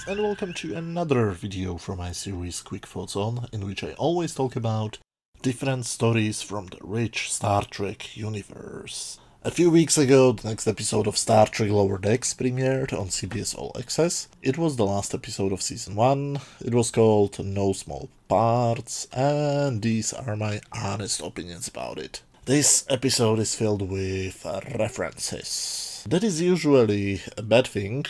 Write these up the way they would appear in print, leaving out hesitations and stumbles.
Greetings and welcome to another video from my series Quick Thoughts On, in which I always talk about different stories from the rich Star Trek universe. A few weeks ago, the next episode of Star Trek Lower Decks premiered on CBS All Access. It was the last episode of Season 1, it was called No Small Parts, and these are my honest opinions about it. This episode is filled with references. That is usually a bad thing,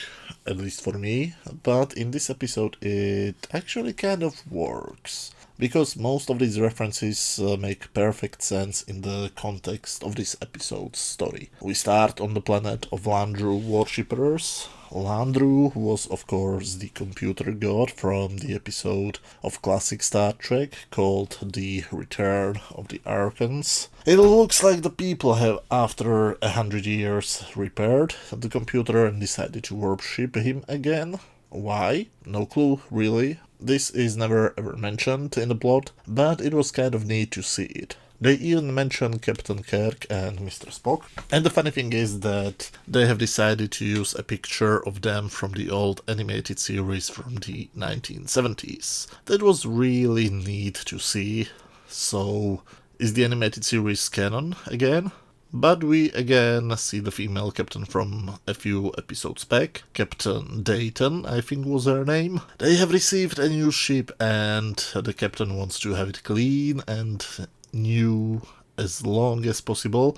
at least for me, but in this episode it actually kind of works. Because most of these references make perfect sense in the context of this episode's story. We start on the planet of Landru worshippers. Landru was of course the computer god from the episode of classic Star Trek called The Return of the Archons. It looks like the people have, after 100 years, repaired the computer and decided to worship him again. Why? No clue, really. This is never ever mentioned in the plot, but it was kind of neat to see it. They even mention Captain Kirk and Mr. Spock. And the funny thing is that they have decided to use a picture of them from the old animated series from the 1970s. That was really neat to see. So, is the animated series canon again? But we again see the female captain from a few episodes back, Captain Dayton, I think was her name. They have received a new ship and the captain wants to have it clean and new as long as possible,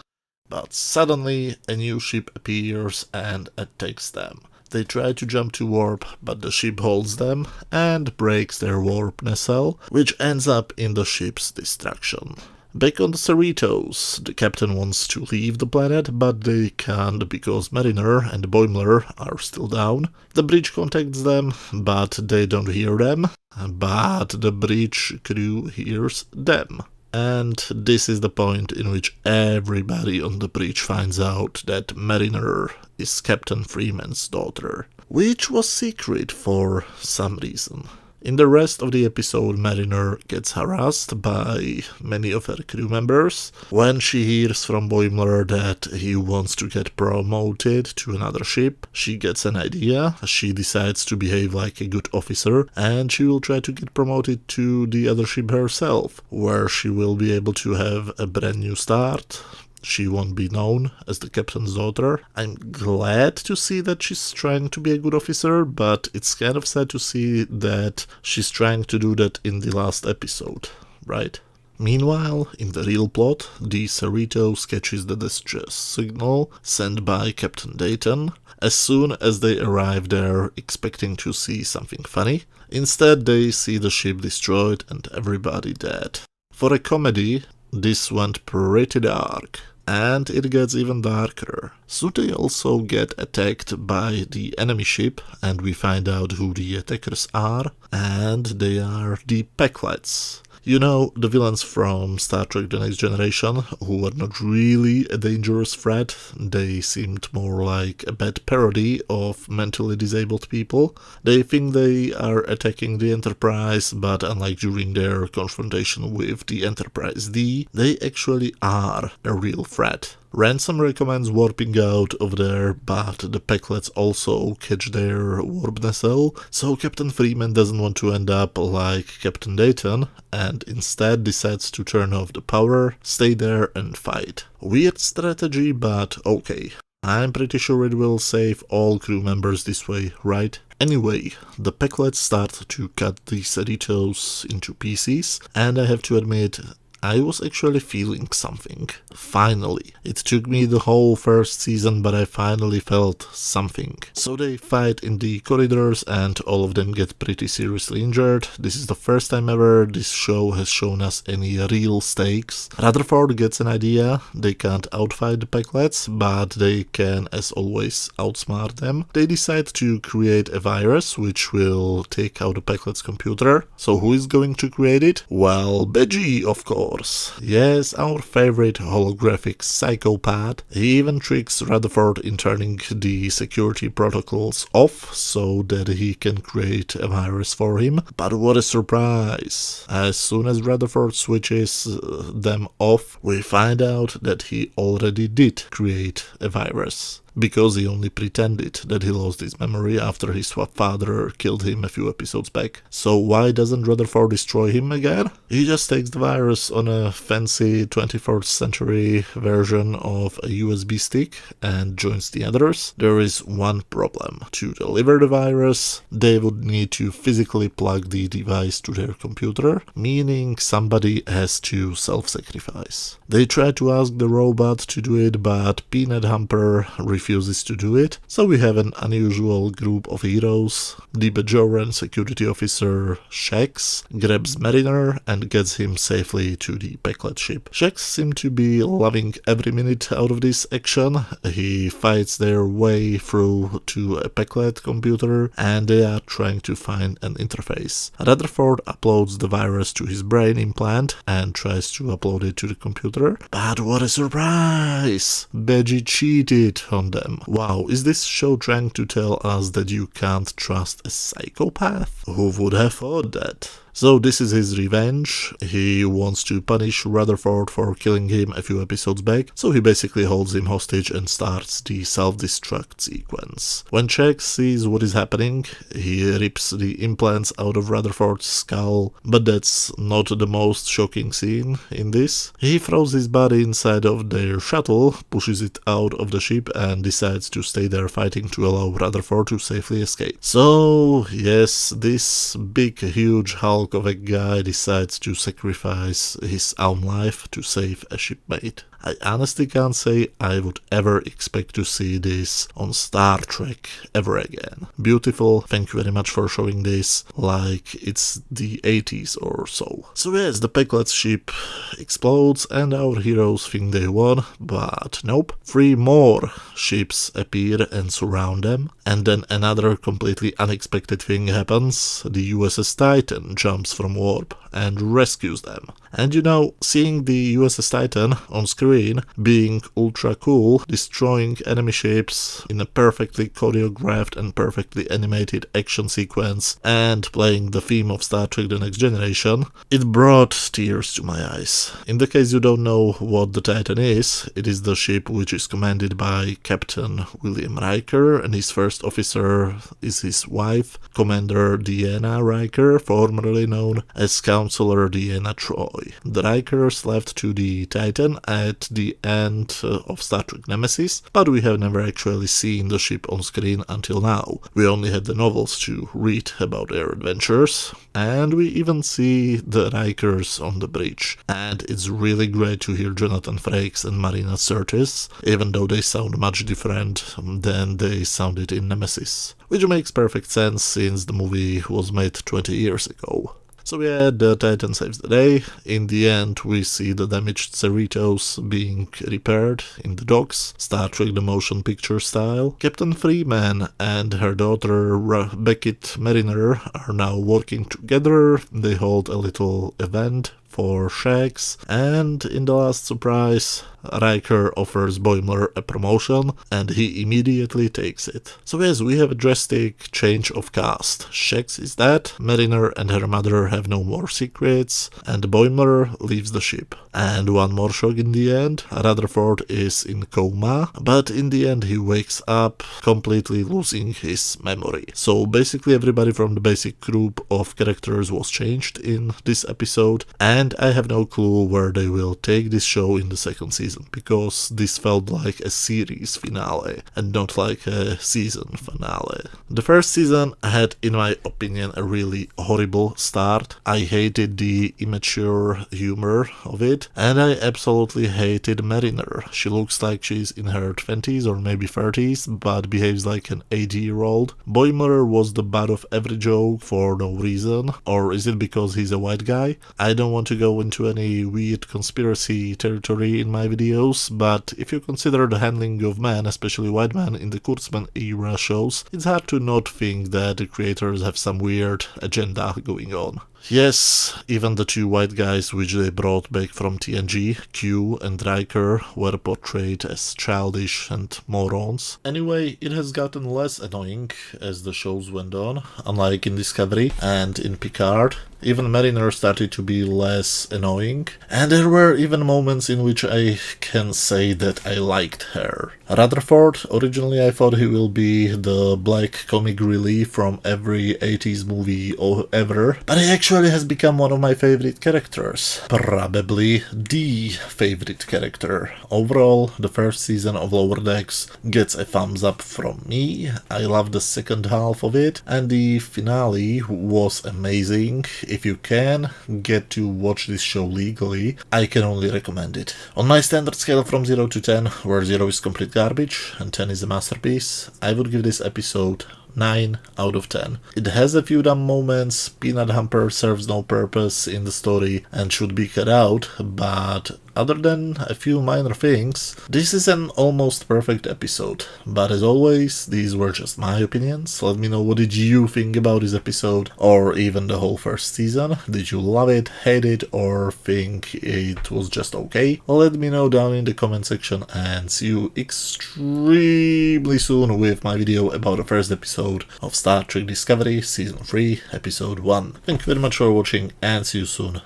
but suddenly a new ship appears and attacks them. They try to jump to warp, but the ship holds them and breaks their warp nacelle, which ends up in the ship's destruction. Back on the Cerritos, the captain wants to leave the planet, but they can't because Mariner and Boimler are still down. The bridge contacts them, but they don't hear them, but the bridge crew hears them. And this is the point in which everybody on the bridge finds out that Mariner is Captain Freeman's daughter, which was secret for some reason. In the rest of the episode, Mariner gets harassed by many of her crew members. When she hears from Boimler that he wants to get promoted to another ship, she gets an idea. She decides to behave like a good officer, and she will try to get promoted to the other ship herself, where she will be able to have a brand new start. She won't be known as the captain's daughter. I'm glad to see that she's trying to be a good officer, but it's kind of sad to see that she's trying to do that in the last episode, right? Meanwhile, in the real plot, the Cerritos catches the distress signal sent by Captain Dayton. As soon as they arrive there expecting to see something funny, instead they see the ship destroyed and everybody dead. For a comedy, this went pretty dark. And it gets even darker. So they also get attacked by the enemy ship, and we find out who the attackers are, and they are the Pecklets. You know, the villains from Star Trek The Next Generation, who were not really a dangerous threat. They seemed more like a bad parody of mentally disabled people. They think they are attacking the Enterprise, but unlike during their confrontation with the Enterprise D, they actually are a real threat. Ransom recommends warping out of there, but the Pecklets also catch their warp nacelle, so Captain Freeman doesn't want to end up like Captain Dayton, and instead decides to turn off the power, stay there and fight. Weird strategy, but okay. I'm pretty sure it will save all crew members this way, right? Anyway, the Pecklets start to cut the Cerritos into pieces, and I have to admit, I was actually feeling something. Finally. It took me the whole first season, but I finally felt something. So they fight in the corridors and all of them get pretty seriously injured. This is the first time ever this show has shown us any real stakes. Rutherford gets an idea. They can't outfight the Pecklets, but they can, as always, outsmart them. They decide to create a virus which will take out the Pecklets' computer. So who is going to create it? Well, Beji, of course. Yes, our favorite holographic psychopath. He even tricks Rutherford in turning the security protocols off so that he can create a virus for him. But what a surprise! As soon as Rutherford switches them off, we find out that he already did create a virus. because he only pretended that he lost his memory after his father killed him a few episodes back. So why doesn't Rutherford destroy him again? He just takes the virus on a fancy 21st century version of a USB stick and joins the others. There is one problem. To deliver the virus, they would need to physically plug the device to their computer, meaning somebody has to self-sacrifice. They try to ask the robot to do it, but Peanut Hamper refuses to do it, so we have an unusual group of heroes. The Bajoran security officer Shax grabs Mariner and gets him safely to the Pequod ship. Shax seems to be loving every minute out of this action. He fights their way through to a Pequod computer and they are trying to find an interface. Rutherford uploads the virus to his brain implant and tries to upload it to the computer. But what a surprise! Badgie cheated on them. Wow, is this show trying to tell us that you can't trust a psychopath? Who would have thought that? So this is his revenge. He wants to punish Rutherford for killing him a few episodes back, so he basically holds him hostage and starts the self-destruct sequence. When Shax sees what is happening, he rips the implants out of Rutherford's skull, but that's not the most shocking scene in this. He throws his body inside of their shuttle, pushes it out of the ship and decides to stay there fighting to allow Rutherford to safely escape. So yes, this big huge Hulk of a guy decides to sacrifice his own life to save a shipmate. I honestly can't say I would ever expect to see this on Star Trek ever again. Beautiful, thank you very much for showing this like it's the 80s or so. So yes, the Pequod ship explodes and our heroes think they won, but nope. 3 more ships appear and surround them, and then another completely unexpected thing happens. The USS Titan jumps from warp and rescues them. And you know, seeing the USS Titan on screen being ultra cool, destroying enemy ships in a perfectly choreographed and perfectly animated action sequence and playing the theme of Star Trek The Next Generation, it brought tears to my eyes. In the case you don't know what the Titan is, it is the ship which is commanded by Captain William Riker, and his first officer is his wife, Commander Deanna Riker, formerly known as Counselor Deanna Troi. The Rikers left to the Titan at the end of Star Trek Nemesis, but we have never actually seen the ship on screen until now. We only had the novels to read about their adventures, and we even see the Rikers on the bridge. And it's really great to hear Jonathan Frakes and Marina Sirtis, even though they sound much different than they sounded in Nemesis. Which makes perfect sense since the movie was made 20 years ago. So yeah, the Titan saves the day. In the end, we see the damaged Cerritos being repaired in the docks, Star Trek the Motion Picture style. Captain Freeman and her daughter Beckett Mariner are now working together. They hold a little event for Shax, and in the last surprise, Riker offers Boimler a promotion, and he immediately takes it. So yes, we have a drastic change of cast. Shax is dead, Mariner and her mother have no more secrets, and Boimler leaves the ship. And one more shock in the end, Rutherford is in coma, but in the end he wakes up, completely losing his memory. So basically everybody from the basic group of characters was changed in this episode, and I have no clue where they will take this show in the second season, because this felt like a series finale and not like a season finale. The first season had, in my opinion, a really horrible start. I hated the immature humor of it, and I absolutely hated Mariner. She looks like she's in her 20s or maybe 30s, but behaves like an 80-year-old. Boimler was the butt of every joke for no reason, or is it because he's a white guy? I don't want to go into any weird conspiracy territory in my videos, but if you consider the handling of men, especially white men, in the Kurtzman era shows, it's hard to not think that the creators have some weird agenda going on. Yes, even the 2 white guys which they brought back from TNG, Q and Riker, were portrayed as childish and morons. Anyway, it has gotten less annoying as the shows went on, unlike in Discovery and in Picard. Even Mariner started to be less annoying, and there were even moments in which I can say that I liked her. Rutherford. Originally I thought he will be the black comic relief from every 80s movie ever, but he actually has become one of my favorite characters. Probably the favorite character. Overall, the first season of Lower Decks gets a thumbs up from me. I love the second half of it, and the finale was amazing. If you can get to watch this show legally, I can only recommend it. On my standard scale from 0 to 10, where 0 is complete garbage and 10 is a masterpiece, I would give this episode 9 out of 10. It has a few dumb moments, Peanut Hamper serves no purpose in the story and should be cut out, but other than a few minor things, this is an almost perfect episode. But as always, these were just my opinions. Let me know what did you think about this episode, or even the whole first season. Did you love it, hate it, or think it was just okay? Let me know down in the comment section, and see you extremely soon with my video about the first episode of Star Trek Discovery Season 3, Episode 1. Thank you very much for watching, and see you soon.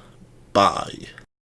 Bye.